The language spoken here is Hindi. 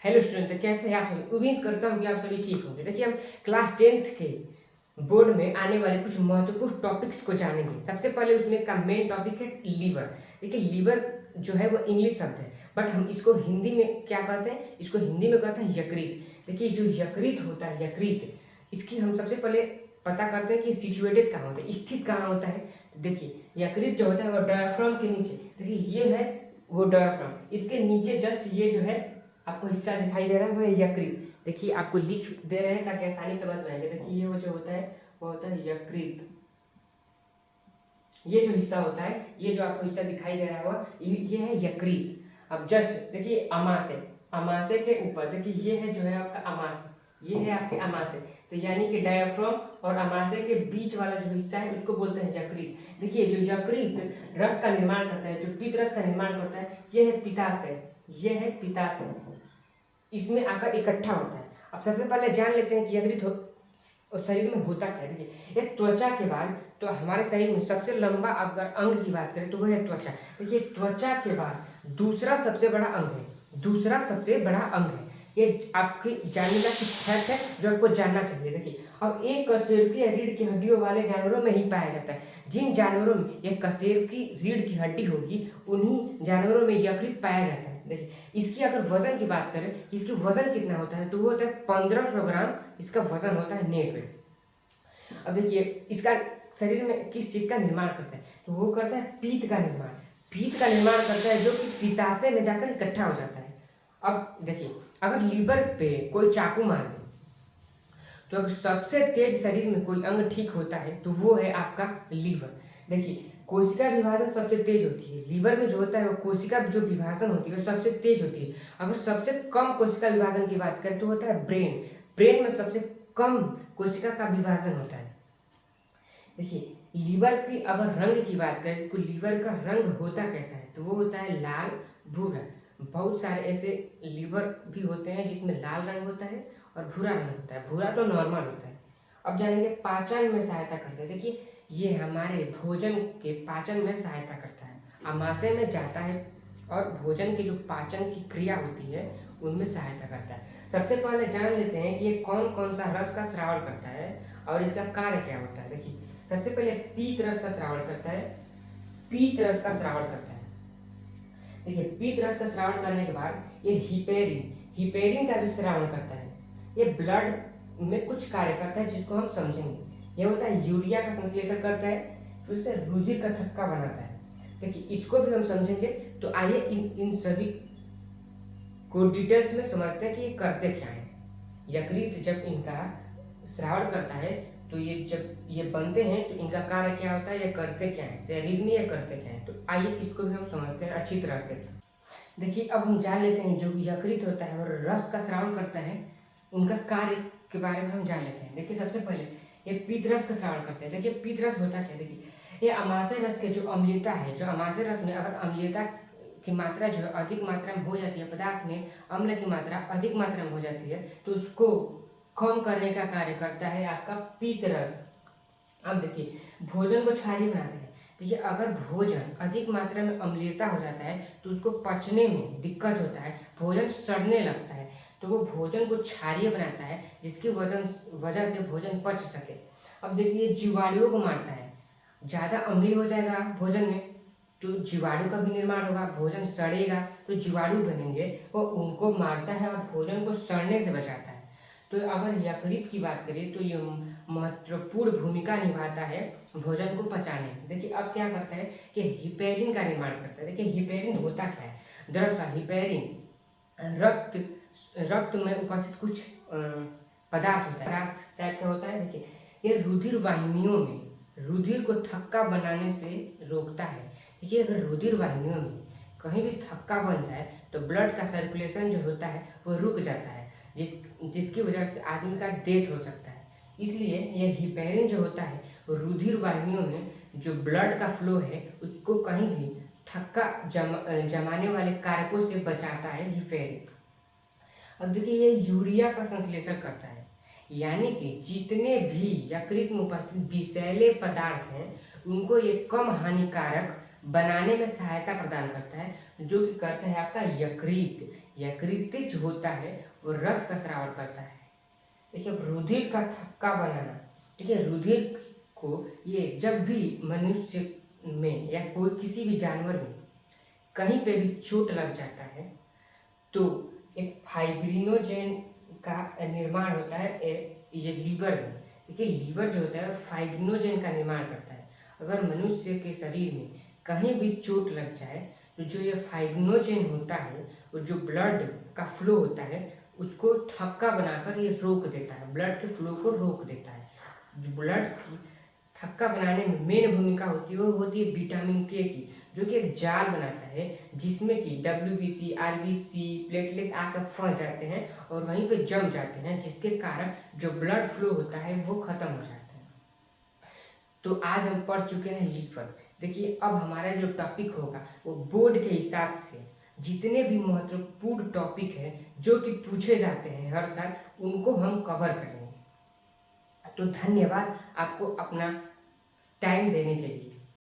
हेलो स्टूडेंट, तो कैसे हैं आप सभी। उम्मीद करता हूँ कि आप सभी ठीक होंगे। देखिए, हम क्लास 10th के बोर्ड में आने वाले कुछ महत्वपूर्ण टॉपिक्स को जानेंगे। सबसे पहले उसमें का मेन टॉपिक है लीवर। देखिए, लीवर जो है वो इंग्लिश शब्द है, बट हम इसको हिंदी में क्या कहते हैं, इसको हिंदी में कहते हैं यकृत। देखिए, जो यकृत होता है, यकृत, इसकी हम सबसे पहले पता करते हैं कि सिचुएटेड कहाँ होता है, स्थित कहाँ होता है। देखिए, यकृत जो होता है वो डायफ्राम के नीचे, देखिए ये है वो डायफ्राम, इसके नीचे जस्ट ये जो है आपको हिस्सा दिखाई दे रहा है वो है यकृत। देखिए, आपको लिख दे रहे हैं ताकि आसानी समझ में आएगा। देखिए, ये वो जो होता है वो होता है यकृत। ये जो हिस्सा होता है, ये जो आपको हिस्सा दिखाई दे रहा है वो ये है यकृत। अब जस्ट देखिए अमाशय, अमाशय के ऊपर देखिए ये है जो है आपका अमाशय, ये है आपके अमाशय। तो यानी कि डायफ्राम और अमाशय के बीच वाला जो हिस्सा है उसको बोलते हैं यकृत। देखिए, जो यकृत रस का निर्माण करता है, जो पीत रस का निर्माण करता है, ये है पित्ताशय, ये है पित्ताशय। इसमें आकर इकट्ठा होता है। अब सबसे पहले जान लेते हैं कि यकृत शरीर में होता क्या है। देखिए, एक त्वचा के बाद तो हमारे शरीर में सबसे लंबा अगर अंग की बात करें तो वह है त्वचा। देखिए, त्वचा के बाद दूसरा सबसे बड़ा अंग है, दूसरा सबसे बड़ा अंग है। ये आपकी जानने का कुछ फैक्ट है जो आपको जानना चाहिए। देखिए, अब एक कशेरुकी रीढ़ की हड्डियों वाले जानवरों में ही पाया जाता है। जिन जानवरों में एक कशेरुकी रीढ़ की हड्डी होगी उन्हीं जानवरों में यकृत पाया जाता है। देखिए, इसकी अगर वजन की बात करें, इसकी वजन कितना होता है, तो वो होता है 1500 ग्राम इसका वजन होता है नेट वेट। अब देखिए, इसका शरीर में किस चीज का निर्माण करता है, तो वो करता है पीत का निर्माण, पीत का निर्माण करता है जो कि पित्ताशय में जाकर इकट्ठा हो जाता है। अब देखिए, अगर लीवर पे कोई चाकू मार दे तो अगर सबसे तेज शरीर में कोई अंग ठीक होता है तो वो है आपका लीवर। देखिए, कोशिका विभाजन सबसे तेज होती है। लीवर में जो होता है वो कोशिका जो विभाजन होती है वो सबसे तेज होती है। अगर सबसे कम कोशिका विभाजन की बात करें तो होता है ब्रेन, ब्रेन में सबसे कम कोशिका का विभाजन होता है। देखिए, लीवर की अगर रंग की बात करें तो लीवर का रंग होता कैसा है, तो वो होता है लाल भूरा। बहुत सारे ऐसे लीवर भी होते हैं जिसमें लाल रंग होता है और भूरा रंग होता है। भूरा तो नॉर्मल होता है। अब जानेंगे पाचन में सहायता करते हैं। देखिए, ये हमारे भोजन के पाचन में सहायता करता है, आमाशय में जाता है और भोजन की जो पाचन की क्रिया होती है उनमें सहायता करता है। सबसे पहले जान लेते हैं कि ये कौन कौन सा रस का श्रावण करता है और इसका कार्य क्या होता है। देखिए, सबसे पहले पीत रस का श्रावण करता है, पीत रस का श्रावण करता है। देखिए, पीत रस का श्रावण करने के बाद ये हिपेरिन, हिपेरिन का भी श्रावण करता है। ये ब्लड में कुछ कार्य करता है जिसको हम समझेंगे। ये होता है यूरिया का संश्लेषण करता है, फिर से रुधिर का थक्का बनाता है। देखिए, इसको भी हम समझेंगे। तो आइए इन सभी को डिटेल्स में समझते हैं कि ये करते क्या है। यकृत जब इनका श्रावण करता है तो ये जब ये बनते हैं तो इनका कार्य क्या होता है, ये करते क्या है शरीर में, ये करते क्या है। तो आइए इसको भी हम समझते हैं अच्छी तरह से। देखिए, अब हम जान लेते हैं जो यकृत होता है और रस का श्रावण करता है उनका कार्य के बारे में हम जान लेते हैं। देखिए, सबसे पहले ये पीत रस का श्रावण करते हैं। देखिए, पीत रस होता क्या है। देखिए, ये अमाशय रस के जो अम्लीयता है, जो अमाशय रस में अगर अम्लीयता की मात्रा जो है अधिक मात्रा में हो जाती है, पदार्थ में अम्ल की मात्रा अधिक मात्रा में हो जाती है, तो उसको कम करने का कार्य करता है आपका पीत रस। अब देखिए, भोजन को क्षारीय बनाते हैं। देखिए, अगर भोजन अधिक मात्रा में अम्लीयता हो जाता है तो उसको पचने में दिक्कत होता है, भोजन सड़ने लगता है, तो वो भोजन को क्षारीय बनाता है जिसकी वजह से भोजन पच सके। अब देखिए, जीवाणुओं को मारता है। ज़्यादा अम्लीय हो जाएगा भोजन में तो जीवाणु का भी निर्माण होगा, भोजन सड़ेगा तो जीवाणु बनेंगे, वो उनको मारता है और भोजन को सड़ने से बचाता है। तो अगर यकृत की बात करें तो ये महत्वपूर्ण भूमिका निभाता है भोजन को पचाने में। देखिए, अब क्या करता है कि हिपेरिन का निर्माण करता है। देखिए, हिपेरिन होता क्या है, दरअसल हिपेरिन रक्त में उपस्थित कुछ पदार्थ होता है, पदार्थ टाइप का होता है। देखिए, ये रुधिर वाहिनियों में रुधिर को थक्का बनाने से रोकता है। देखिए, अगर रुधिर वाहिनियों में कहीं भी थक्का बन जाए तो ब्लड का सर्कुलेशन जो होता है वो रुक जाता है, जिसकी वजह से आदमी का डेथ हो सकता है। इसलिए यह हिपेरिन जो होता है वो रुधिर वाहिनियों में जो ब्लड का फ्लो है उसको कहीं भी थक्का जमाने वाले कारकों से बचाता है हिपेरिन। अब देखिए, ये यूरिया का संश्लेषण करता है, यानी कि जितने भी यकृत में उपस्थित विषैले पदार्थ हैं उनको ये कम हानिकारक बनाने में सहायता प्रदान करता है, जो कि करता है आपका यकृत। यकृत जो होता है वो रस का स्राव करता है। देखिए अब रुधिर का थक्का बनाना, देखिए रुधिर को ये जब भी मनुष्य में या कोई किसी भी जानवर में कहीं पे भी चोट लग जाता है तो एक फाइब्रिनोजेन का निर्माण होता है ये लीवर में। देखिए लीवर जो होता है फाइब्रिनोजेन का निर्माण करता है। अगर मनुष्य के शरीर में कहीं भी चोट लग जाए तो जो ये फाइब्रिनोजेन होता है वो जो ब्लड का फ्लो होता है उसको थक्का बनाकर ये रोक देता है, ब्लड के फ्लो को रोक देता है। ब्लड की थक्का बनाने में मेन भूमिका होती है वो होती है विटामिन के की, जो कि एक जाल बनाता है जिसमें कि WBC, RBC, प्लेटलेट आकर फंस जाते हैं और वहीं पे जम जाते हैं, जिसके कारण जो ब्लड फ्लो होता है वो खत्म हो जाता है। तो आज हम पढ़ चुके हैं लीवर। देखिए अब हमारा जो टॉपिक होगा वो बोर्ड के हिसाब से जितने भी महत्वपूर्ण टॉपिक हैं जो कि पूछे जाते हैं हर साल, उनको हम कवर करेंगे। तो धन्यवाद आपको अपना टाइम देने के लिए।